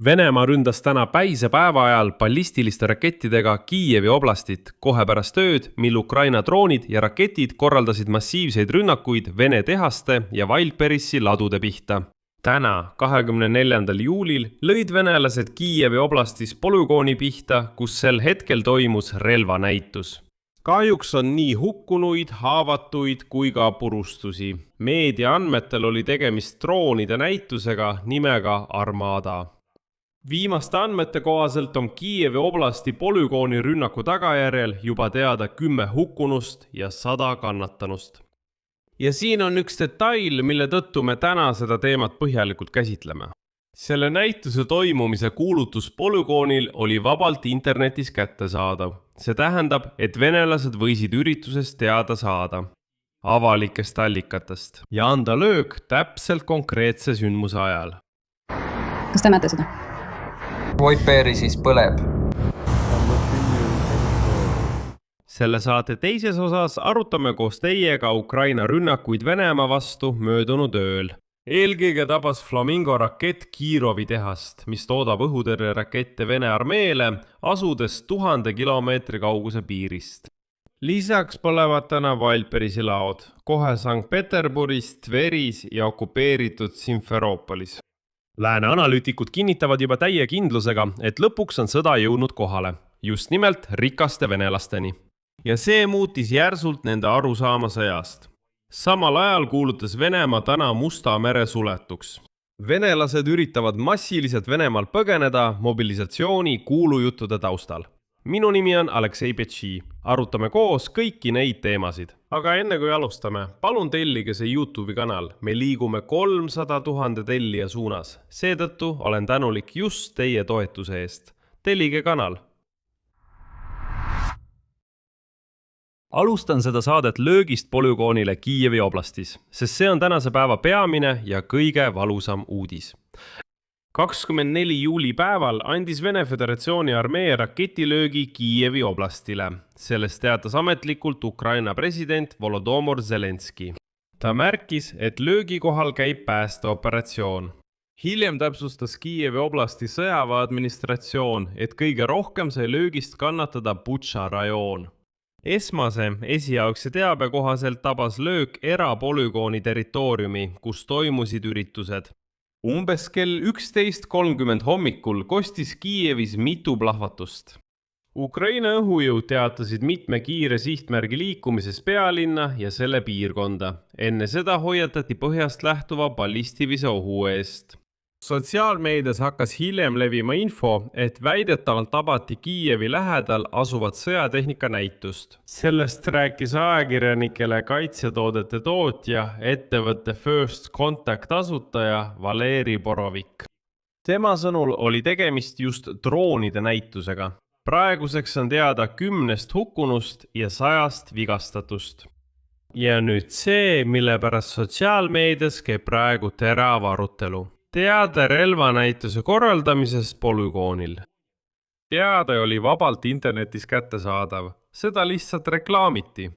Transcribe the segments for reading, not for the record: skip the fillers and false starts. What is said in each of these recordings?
Venemaa ründas täna päise päeva ajal ballistiliste rakettidega Kiievi oblastit kohe pärast ööd, mil Ukraina droonid ja raketid korraldasid massiivseid rünnakuid Vene tehaste ja Wildberissi ladude pihta. Täna, 24. juulil, lõid venelased Kiievi oblastis polügooni pihta, kus sel hetkel toimus relvanäitus. Kahjuks on nii hukkunuid, haavatuid kui ka purustusi. Meedia andmetel oli tegemist droonide näitusega nimega Armada. Viimaste andmete kohaselt on Kiievi oblasti polügooni rünnaku tagajärjel juba teada 10 hukkunust ja 100 kannatanust. Ja siin on üks detail, mille tõttu me täna seda teemat põhjalikult käsitleme. Selle näituse toimumise kuulutus polügoonil oli vabalt internetis kättesaadav. See tähendab, et venelased võisid üritusest teada saada avalikest allikatest ja anda löök täpselt konkreetse sündmuse ajal. Kas te näete seda? Wildberry siis põleb. Selle saate teises osas arutame koos teiega Ukraina rünnakuid Venemaa vastu möödunud ööl. Eelkõige tabas Flamingo rakett Kirovi tehast, mis toodab õhutõrjerakette Vene armeele, asudes 1000 kilomeetri kauguse piirist. Lisaks põlevad täna Wildberissi laod, kohe Sankt-Peterburis, Tveris ja okupeeritud Simferoopolis. Lääne analüütikud kinnitavad juba täie kindlusega, et lõpuks on sõda jõudnud kohale, just nimelt rikaste venelasteni. Ja see muutis järsult nende arusaama sõjast. Samal ajal kuulutas Venemaa täna Musta mere suletuks. Venelased üritavad massiliselt Venemaal põgeneda mobilisatsiooni kuulujuttude taustal. Minu nimi on Aleksei Petši. Arutame koos kõiki neid teemasid. Aga enne kui alustame, palun tellige see YouTube'i kanal. Me liigume 300 000 tellija suunas. Seetõttu olen tänulik just teie toetuse eest. Tellige kanal. Alustan seda saadet löögist polügoonile Kiievi oblastis, sest see on tänase päeva peamine ja kõige valusam uudis. 24. juuli päeval andis Vene Föderatsiooni armee raketilöögi Kiievi oblastile. Sellest teatas ametlikult Ukraina president Volodymyr Zelenski. Ta märkis, et löögi kohal käib päästeoperatsioon. Hiljem täpsustas Kiievi oblasti sõjaväe administratsioon, et kõige rohkem sai löögist kannatada Butša rajoon. Esmase esialgse teabe kohaselt tabas löök erapolügooni territooriumi, kus toimusid üritused. Umbes kell 11.30 hommikul kostis Kiievis mitu plahvatust. Ukraina õhujõud teatasid mitme kiire sihtmärgi liikumises pealinna ja selle piirkonda. Enne seda hoiatati põhjast lähtuva ballistilise ohu eest. Sotsiaalmeedias hakkas hiljem levima info, et väidetavalt tabati Kiievi lähedal asuvat sõjatehnika näitust. Sellest rääkis ajakirjanikele kaitsetoodete tootja, ettevõtte First Contact asutaja Valeri Borovik. Tema sõnul oli tegemist just droonide näitusega. Praeguseks on teada 10 hukkunust ja 100 vigastatust. Ja nüüd see, mille pärast sotsiaalmeedias käib praegu terav arutelu. Teade relvanäituse korraldamisest polügoonil. Teade oli vabalt internetis kättesaadav. Seda lihtsalt reklaamiti.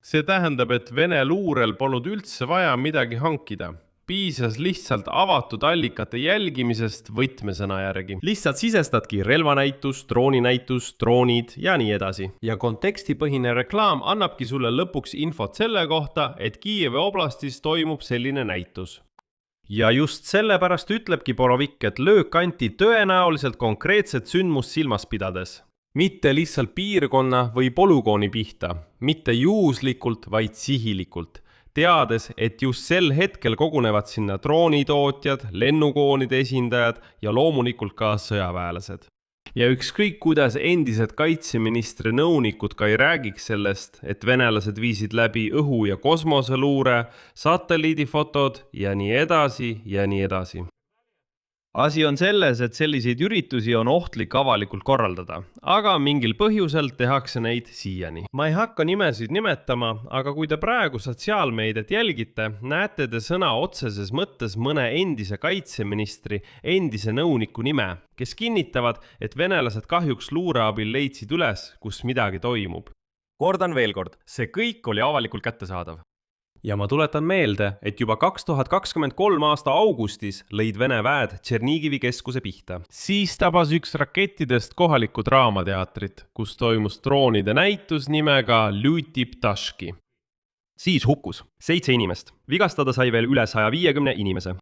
See tähendab, et Vene luurel polnud üldse vaja midagi hankida. Piisas lihtsalt avatud allikate jälgimisest võtmesõna järgi. Lihtsalt sisestadki relvanäitus, drooninäitus, droonid ja nii edasi. Ja kontekstipõhine reklaam annabki sulle lõpuks infot selle kohta, et Kiievi oblastis toimub selline näitus. Ja just sellepärast ütlebki Borovik, et löök anti tõenäoliselt konkreetset sündmust silmas pidades. Mitte lihtsalt piirkonna või polügooni pihta, mitte juhuslikult, vaid sihilikult. Teades, et just sel hetkel kogunevad sinna droonitootjad, lennukoonide esindajad ja loomulikult ka sõjaväelased. Ja ükskõik kuidas endised kaitseministri nõunikud ka ei räägiks sellest, et venelased viisid läbi õhu- ja kosmoseluure, satelliidifotod ja nii edasi ja nii edasi. Asi on selles, et selliseid üritusi on ohtlik avalikult korraldada, aga mingil põhjusel tehakse neid siiani. Ma ei hakka nimesid nimetama, aga kui te praegu sotsiaalmeediat jälgite, näete te sõna otseses mõttes mõne endise kaitseministri, endise nõuniku nime, kes kinnitavad, et venelased kahjuks luure abil leidsid üles, kus midagi toimub. Kordan veel kord, see kõik oli avalikult kättesaadav. ja ma tuletan meelde, et juba 2023 aasta augustis lõid Vene väed Tšernigivi keskuse pihta. Siis tabas üks rakettidest kohalikku draamateatrit, kus toimus droonide näitus nimega Ljuti Ptaški. Siis hukkus 7 inimest. Vigastada sai veel üle 150 inimese.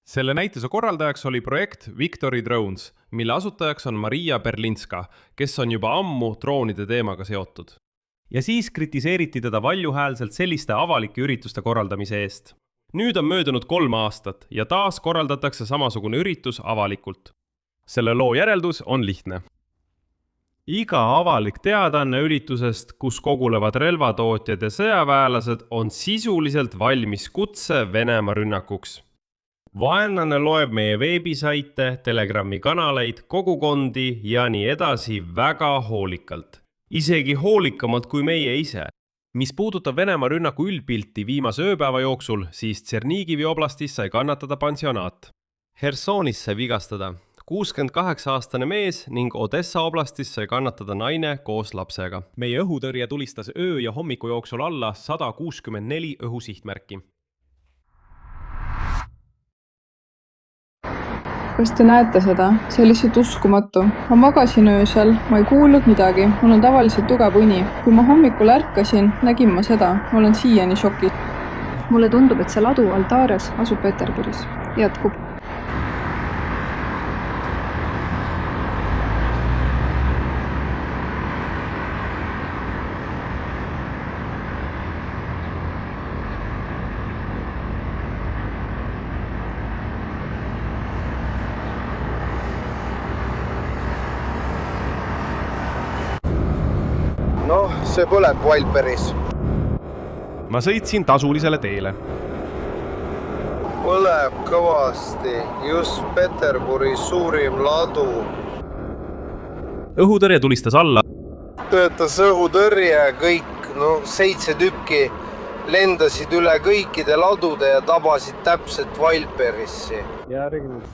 Selle näituse korraldajaks oli projekt Victory Drones, mille asutajaks on Maria Berlinska, kes on juba ammu droonide teemaga seotud. Ja siis kritiseeriti teda valjuhäälselt selliste avalike ürituste korraldamise eest. Nüüd on möödunud 3 aastat ja taas korraldatakse samasugune üritus avalikult. Selle loo järeldus on lihtne. Iga avalik teadaanne üritusest, kus kogulevad relvatootjad ja sõjaväelased, on sisuliselt valmis kutse Venemaa rünnakuks. Vaenlane loeb meie veebisaite, Telegrami kanaleid, kogukondi ja nii edasi väga hoolikalt. Isegi hoolikamalt kui meie ise. Mis puudutab Venemaa rünnaku üldpilti viimase ööpäeva jooksul, siis Tšernigivi oblastis sai kannatada pansionaat. Hersonis sai vigastada 68-aastane mees ning Odessa oblastis sai kannatada naine koos lapsega. Meie õhutõrje tulistas öö ja hommiku jooksul alla 164 õhusihtmärki. Kas te näete seda? See oli lihtsalt uskumatu. Ma magasin öösel, ma ei kuulnud midagi. Mul on tavaliselt tugev uni. Kui ma hommikul ärkasin, nägin ma seda. Ma olen siiani šokis. Mulle tundub, et see ladu Altarias asub Peterburis. Jätkub. Noh, see põleb Wildberrys. Ma sõitsin tasulisele teele. Põleb kõvasti, just Peterburi suurim ladu. Õhutõrje tulistas alla. Töötas õhutõrje, kõik, 7 tükki lendasid üle kõikide ladude ja tabasid täpselt Wildberryssi. Järgneb.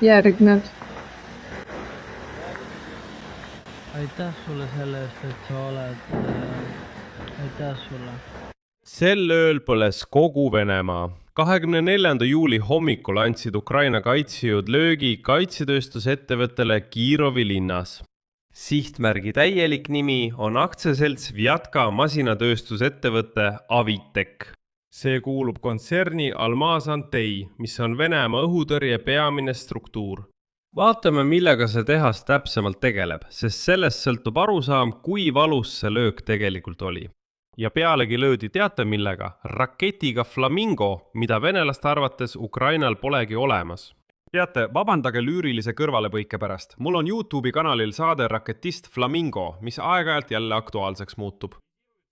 Järgneb. Aitäh sulle selle eest, et sa oled. Aitäh sulle. Sel ööl põles kogu Venemaa. 24. juuli hommikul andsid Ukraina kaitsejõud löögi kaitsetööstusettevõttele Kirovi linnas. Sihtmärgi täielik nimi on aktsiaselts Vjatka masinatööstusettevõte Avitek. See kuulub kontserni Almaz-Antey, mis on Venemaa õhutõrje peamine struktuur. Vaatame, millega see tehas täpsemalt tegeleb, sest sellest sõltub arusaam, kui valus see löök tegelikult oli. Ja pealegi löödi teate millega? Raketiga Flamingo, mida venelaste arvates Ukrainal polegi olemas. Teate, vabandage lüürilise kõrvalepõike pärast. Mul on YouTube'i kanalil saade Raketist Flamingo, mis aeg-ajalt jälle aktuaalseks muutub.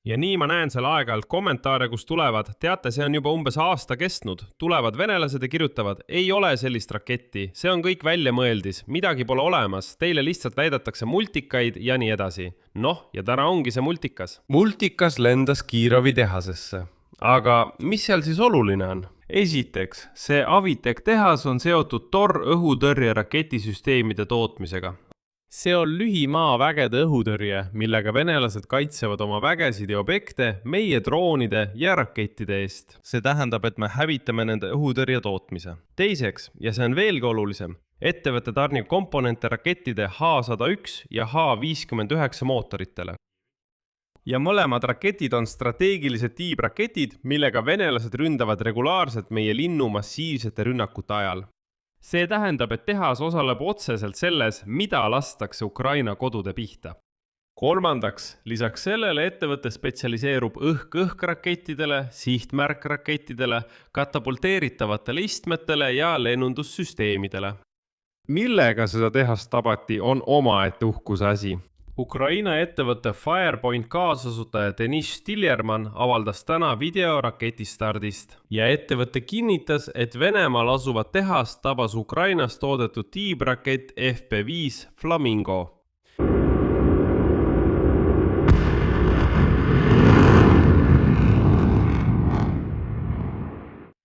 Ja nii ma näen seal aeg-ajalt kommentaare, kus tulevad, teate, see on juba umbes aasta kestnud. Tulevad venelased ja kirjutavad, ei ole sellist raketti, see on kõik välja mõeldis, midagi pole olemas, teile lihtsalt näidatakse multikaid ja nii edasi. Noh, ja täna ongi see multikas. Multikas lendas Kirovi tehasesse. Aga mis seal siis oluline on? Esiteks, see Avitek tehas on seotud TOR õhutõrje raketisüsteemide tootmisega. see on lühimaavägede õhutõrje, millega venelased kaitsevad oma vägesid ja objekte meie droonide ja rakettide eest. See tähendab, et me hävitame nende õhutõrje tootmise. Teiseks, ja see on veelgi olulisem, ettevõte tarnib komponente rakettide H-101 ja H-59 mootoritele. Ja mõlemad raketid on strateegilised tiibraketid, millega venelased ründavad regulaarselt meie linnu massiivsete rünnakute ajal. See tähendab, et tehas osaleb otseselt selles, mida lastakse Ukraina kodude pihta. Kolmandaks, lisaks sellele ettevõte spetsialiseerub õhk-õhk-rakettidele, sihtmärkrakettidele, katapulteeritavatele istmetele ja lennundussüsteemidele. Millega seda tehast tabati, on omaette uhkuse asi. Ukraina ettevõtte Firepoint kaasasutaja Denis Stillerman avaldas täna video raketistardist ja ettevõte kinnitas, et Venemaal asuvat tehast tabas Ukrainas toodetud tiibrakett FP5 Flamingo.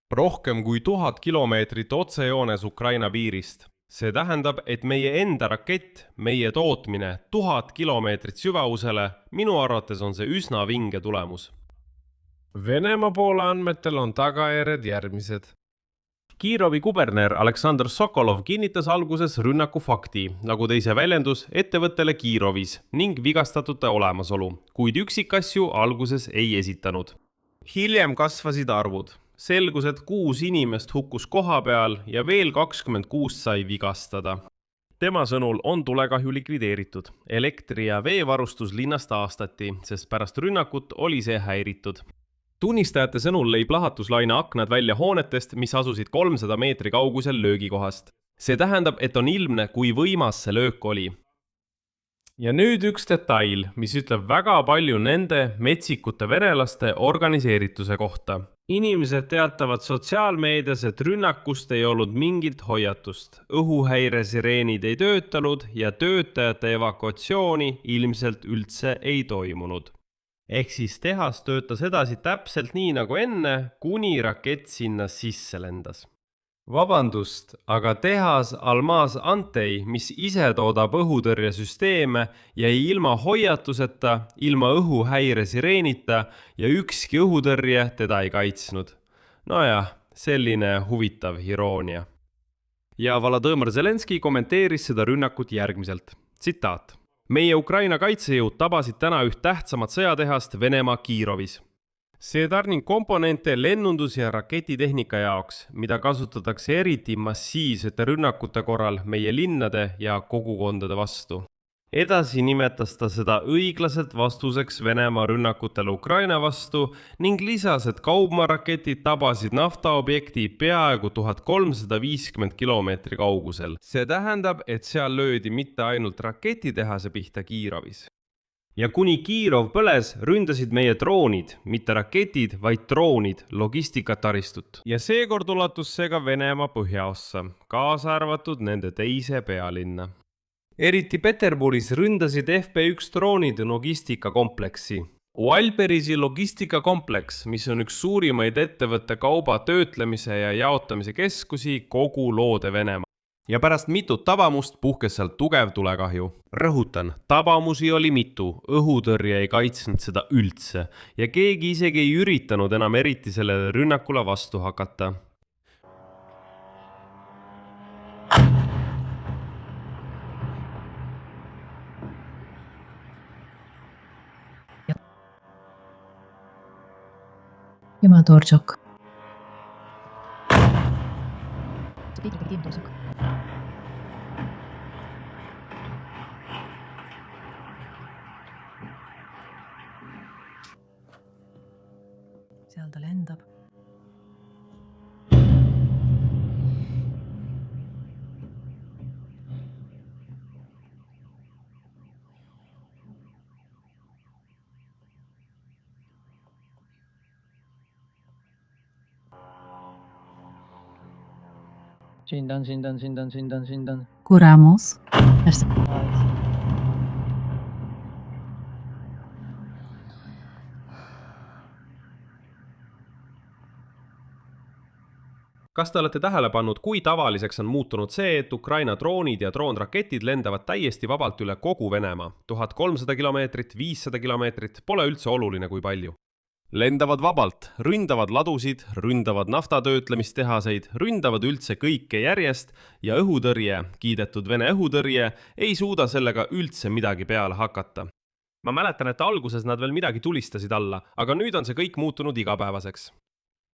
Rohkem kui 1000 kilomeetrit otsejoones Ukraina piirist. See tähendab, et meie enda rakett, meie tootmine 1000 kilomeetrit süvavusele, minu arvates on see üsna vinge tulemus. Venemaa poole andmetel on tagajärjed järgmised. Kirovi kuberner Aleksandr Sokolov kinnitas alguses rünnaku fakti, nagu teise väljendus ettevõttele Kirovis ning vigastatute olemasolu, kuid üksikasju alguses ei esitanud. Hiljem kasvasid arvud. Selgus, et 6 inimest hukkus koha peal ja veel 26 sai vigastada. Tema sõnul on tulekahju likvideeritud. Elektri- ja veevarustus linnast taastati, sest pärast rünnakut oli see häiritud. Tunnistajate sõnul lõi plahatuslaine aknad välja hoonetest, mis asusid 300 meetri kaugusel löögikohast. See tähendab, et on ilmne, kui võimas see löök oli. Ja nüüd üks detail, mis ütleb väga palju nende metsikute venelaste organiseerituse kohta. Inimesed teatavad sotsiaalmeedias, et rünnakust ei olnud mingit hoiatust. Õhuhäiresireenid ei töötanud ja töötajate evakuatsiooni ilmselt üldse ei toimunud. Ehk siis tehas töötas edasi täpselt nii nagu enne, kuni rakett sinna sisse lendas. Vabandust, aga tehas Almaz Antey, mis ise toodab õhutõrjesüsteeme, jäi ilma hoiatuseta, ilma õhuhäiresireenita ja ükski õhutõrje teda ei kaitsnud. Nojah, selline huvitav iroonia. Ja Volodõmõr Zelenski kommenteeris seda rünnakut järgmiselt. Tsitaat. Meie Ukraina kaitsejõud tabasid täna üht tähtsamat sõjatehast Venemaa Kirovis. See tarnib komponente lennundus- ja raketitehnika jaoks, mida kasutatakse eriti massiivsete rünnakute korral meie linnade ja kogukondade vastu. Edasi nimetas ta seda õiglaselt vastuseks Venemaa rünnakutele Ukraina vastu ning lisas, et kaubmaraketid tabasid naftaobjekti peaaegu 1350 kilomeetri kaugusel. See tähendab, et seal löödi mitte ainult raketitehase pihta Kirovis. Ja kuni Kirov põles, ründasid meie droonid, mitte raketid, vaid droonid, logistikataristut. Ja seekord ulatus see ka Venemaa põhjaossa, kaasa arvatud nende teise pealinna. Eriti Peterburis ründasid FP1 droonid logistikakompleksi. Walperisi logistikakompleks, mis on üks suurimaid ettevõtte kauba töötlemise ja jaotamise keskusi kogu loode Venemaa. Ja pärast mitut tabamust puhkes sealt tugev tulekahju. Rõhutan, tabamusi oli mitu, õhutõrje ei kaitsnud seda üldse ja keegi isegi ei üritanud enam eriti sellele rünnakule vastu hakata. Jema Torčok. Seal ta lendab. Sindan. Kuramos. Kas te olete tähele pannud, kui tavaliseks on muutunud see, et Ukraina droonid ja droonraketid lendavad täiesti vabalt üle kogu Venemaa? 1300 kilomeetrit, 500 kilomeetrit, pole üldse oluline kui palju. Lendavad vabalt, ründavad ladusid, ründavad naftatöötlemistehaseid, ründavad üldse kõike järjest ja õhutõrje, kiidetud Vene õhutõrje, ei suuda sellega üldse midagi peale hakata. Ma mäletan, et alguses nad veel midagi tulistasid alla, aga nüüd on see kõik muutunud igapäevaseks.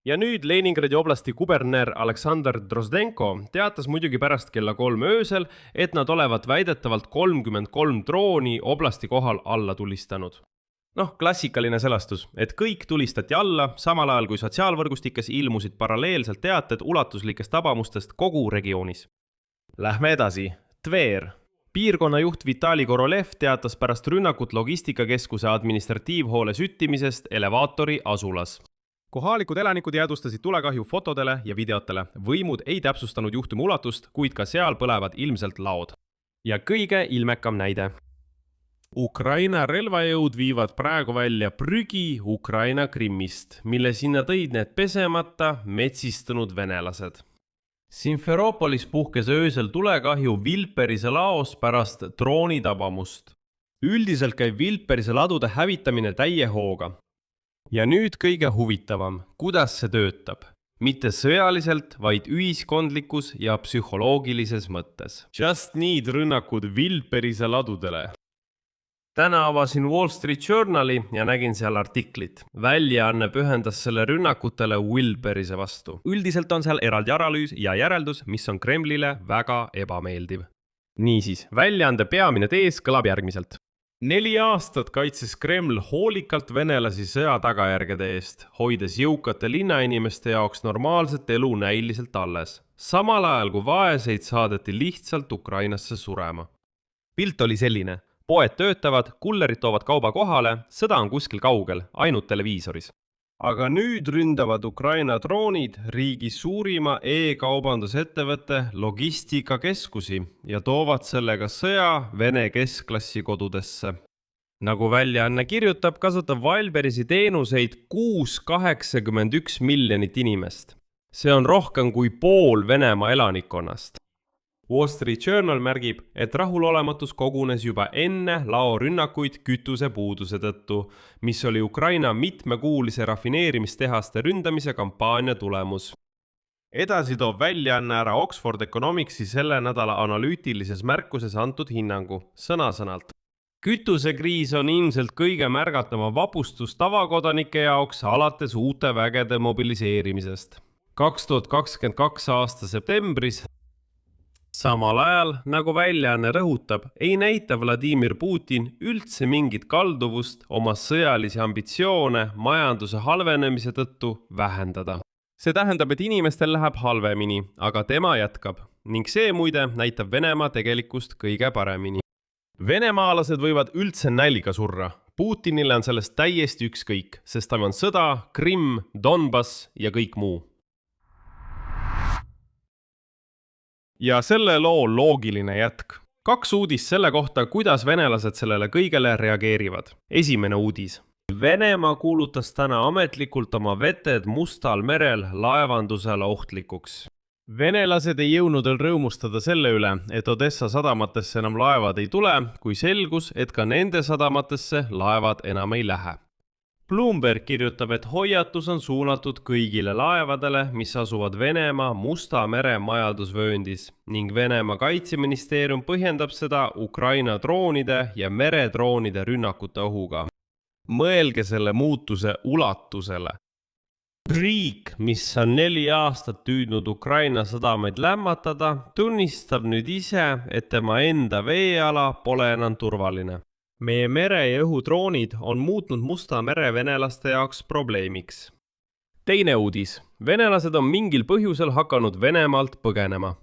Ja nüüd Leningradi oblasti kuberner Aleksandr Drozdenko teatas muidugi pärast kella 3 öösel, et nad olevat väidetavalt 33 drooni oblasti kohal alla tulistanud. Klassikaline selastus, et kõik tulistati alla, samal ajal kui sotsiaalvõrgustikes ilmusid paralleelselt teated ulatuslikest tabamustest kogu regioonis. Lähme edasi. Tver. Piirkonnajuht Vitali Korolev teatas pärast rünnakut logistikakeskuse administratiivhoole süttimisest elevaatori asulas. Kohalikud elanikud jäädustasid tulekahju fotodele ja videotele. Võimud ei täpsustanud juhtumi ulatust, kuid ka seal põlevad ilmselt laod. Ja kõige ilmekam näide. Ukraina relvajõud viivad praegu välja prügi Ukraina Krimmist, mille sinna tõid need pesemata, metsistunud venelased. Simferopolis puhkes öösel tulekahju Vilperise laos pärast drooni tabamust. Üldiselt käib Vilperise ladude hävitamine täie hooga. Ja nüüd kõige huvitavam, kuidas see töötab. Mitte sõjaliselt, vaid ühiskondlikus ja psühholoogilises mõttes. Just Need rünnakud Vilperise ladudele. Täna avasin Wall Street Journali ja nägin seal artiklit. Väljaanne pühendas selle rünnakutele Vilperise vastu. Üldiselt on seal eraldi analüüs ja järeldus, mis on Kremlile väga ebameeldiv. Niisiis, väljaande peamine tees kõlab järgmiselt. 4 aastat kaitses Kreml hoolikalt venelasi sõja tagajärgede eest, hoides jõukate linnainimeste jaoks normaalset elu näiliselt alles. Samal ajal kui vaeseid saadeti lihtsalt Ukrainasse surema. Pilt oli selline. Poed töötavad, kullerid toovad kauba kohale, sõda on kuskil kaugel, ainult televiisoris. Aga nüüd ründavad Ukraina droonid riigi suurima e-kaubandusettevõtte logistikakeskusi ja toovad sellega sõja Vene keskklassi kodudesse. Nagu väljaanne kirjutab, kasutab Vilperisi teenuseid 681 miljonit inimest. See on rohkem kui pool Venemaa elanikkonnast. Wall Street Journal märgib, et rahulolematus kogunes juba enne laorünnakuid kütusepuuduse tõttu, mis oli Ukraina mitmekuulise rafineerimistehaste ründamise kampaania tulemus. Edasi toob väljaanne ära Oxford Economicsi selle nädala analüütilises märkuses antud hinnangu, sõna-sõnalt. Kütusekriis on ilmselt kõige märgatama vapustus tavakodanike jaoks alates uute vägede mobiliseerimisest. 2022 aasta septembris samal ajal, nagu väljaanne rõhutab, ei näita Vladimir Putin üldse mingit kalduvust oma sõjalisi ambitsioone majanduse halvenemise tõttu vähendada. See tähendab, et inimestel läheb halvemini, aga tema jätkab. Ning see muide näitab Venemaa tegelikkust kõige paremini. Venemaalased võivad üldse nälga surra. Putinile on sellest täiesti ükskõik, sest tal on sõda, Krimm, Donbass ja kõik muu. Ja selle loo loogiline jätk. 2 uudist selle kohta, kuidas venelased sellele kõigele reageerivad. Esimene uudis. Venemaa kuulutas täna ametlikult oma veted Mustal merel laevandusele ohtlikuks. Venelased ei jõudnud veel rõõmustada selle üle, et Odessa sadamatesse enam laevad ei tule, kui selgus, et ka nende sadamatesse laevad enam ei lähe. Bloomberg kirjutab, et hoiatus on suunatud kõigile laevadele, mis asuvad Venemaa Musta mere majandusvööndis ning Venemaa kaitseministeerium põhjendab seda Ukraina droonide ja meredroonide rünnakute ohuga. Mõelge selle muutuse ulatusele. Riik, mis on 4 aastat tüüdnud Ukraina sadamaid lämmatada, tunnistab nüüd ise, et tema enda veeala pole enam turvaline. Meie mere- ja õhudroonid on muutnud Musta mere venelaste jaoks probleemiks. Teine uudis. Venelased on mingil põhjusel hakanud Venemaalt põgenema.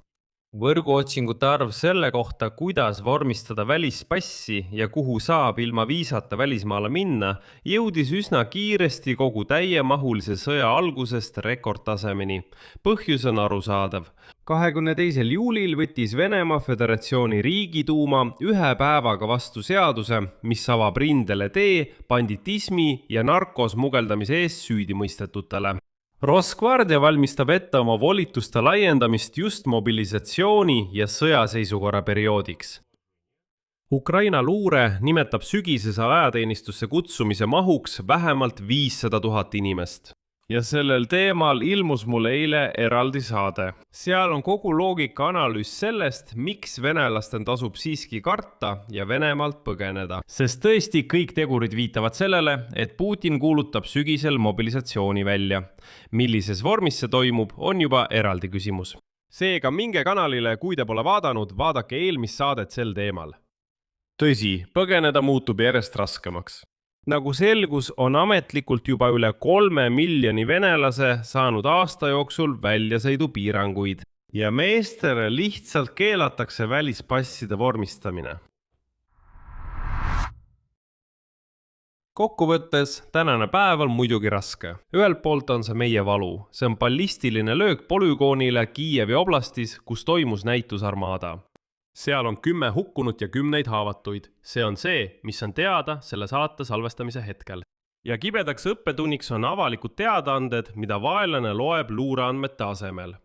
Võrguotsingute arv selle kohta, kuidas vormistada välispassi ja kuhu saab ilma viisata välismaale minna, jõudis üsna kiiresti kogu täiemahulise sõja algusest rekordtasemeni. Põhjus on arusaadav. 22. juulil võttis Venemaa Föderatsiooni Riigiduuma 1 päevaga vastu seaduse, mis avab rindele tee banditismi ja narkosmugeldamise eest süüdimõistetutele. Rosgvardia valmistab ette oma volituste laiendamist just mobilisatsiooni ja sõjaseisukorra perioodiks. Ukraina luure nimetab sügisese ajateenistusse kutsumise mahuks vähemalt 500 000 inimest. Ja sellel teemal ilmus mulle eile eraldi saade. Seal on kogu loogika analüüs sellest, miks venelastel tasub siiski karta ja Venemaalt põgeneda. Sest tõesti kõik tegurid viitavad sellele, et Putin kuulutab sügisel mobilisatsiooni välja. Millises vormis see toimub, on juba eraldi küsimus. Seega minge kanalile, kui te pole vaadanud, vaadake eelmist saadet sel teemal. Tõsi, põgeneda muutub järjest raskemaks. Nagu selgus, on ametlikult juba üle 3 miljoni venelase saanud aasta jooksul väljasõidupiiranguid ja meestele lihtsalt keelatakse välispasside vormistamine. Kokkuvõttes, tänane päev on muidugi raske. Ühelt poolt on see meie valu. See on ballistiline löök polügoonile Kiievi oblastis, kus toimus näitus Armada. Seal on 10 hukkunut ja 10 haavatuid. See on see, mis on teada selle saate salvestamise hetkel. Ja kibedaks õppetunniks on avalikud teadaanded, mida vaenlane loeb luureandmete asemel.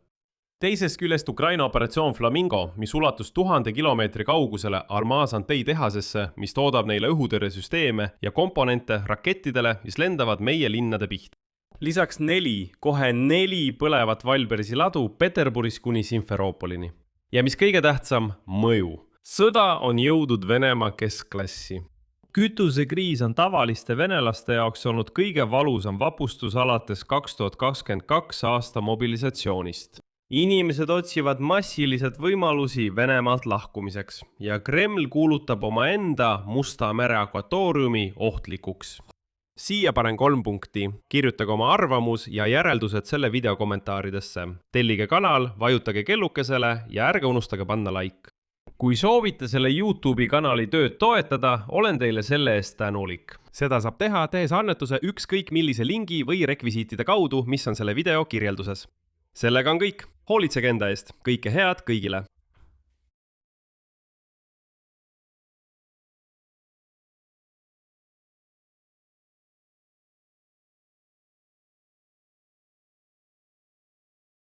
Teisest küljest Ukraina operatsioon Flamingo, mis ulatus 1000 kilomeetri kaugusele Armazantei tehasesse, mis toodab neile õhutõrjesüsteeme ja komponente rakettidele, mis lendavad meie linnade pihta. Lisaks 4 põlevat Valberisi ladu Peterburis kuni Simferoopolini. Ja mis kõige tähtsam, mõju. Sõda on jõudnud Venemaa keskklassi. Kütusekriis on tavaliste venelaste jaoks olnud kõige valusam vapustus alates 2022 aasta mobilisatsioonist. Inimesed otsivad massiliselt võimalusi Venemaalt lahkumiseks ja Kreml kuulutab omaenda Musta mere akvatooriumi ohtlikuks. Siia panen 3 punkti. Kirjutage oma arvamus ja järeldused selle video kommentaaridesse. Tellige kanal, vajutage kellukesele ja ärge unustage panna like. Kui soovite selle YouTube'i kanali tööd toetada, olen teile selle eest tänulik. Seda saab teha, tehes annetuse ükskõik millise lingi või rekvisiitide kaudu, mis on selle video kirjelduses. Sellega on kõik. Hoolitsege enda eest. Kõike head kõigile.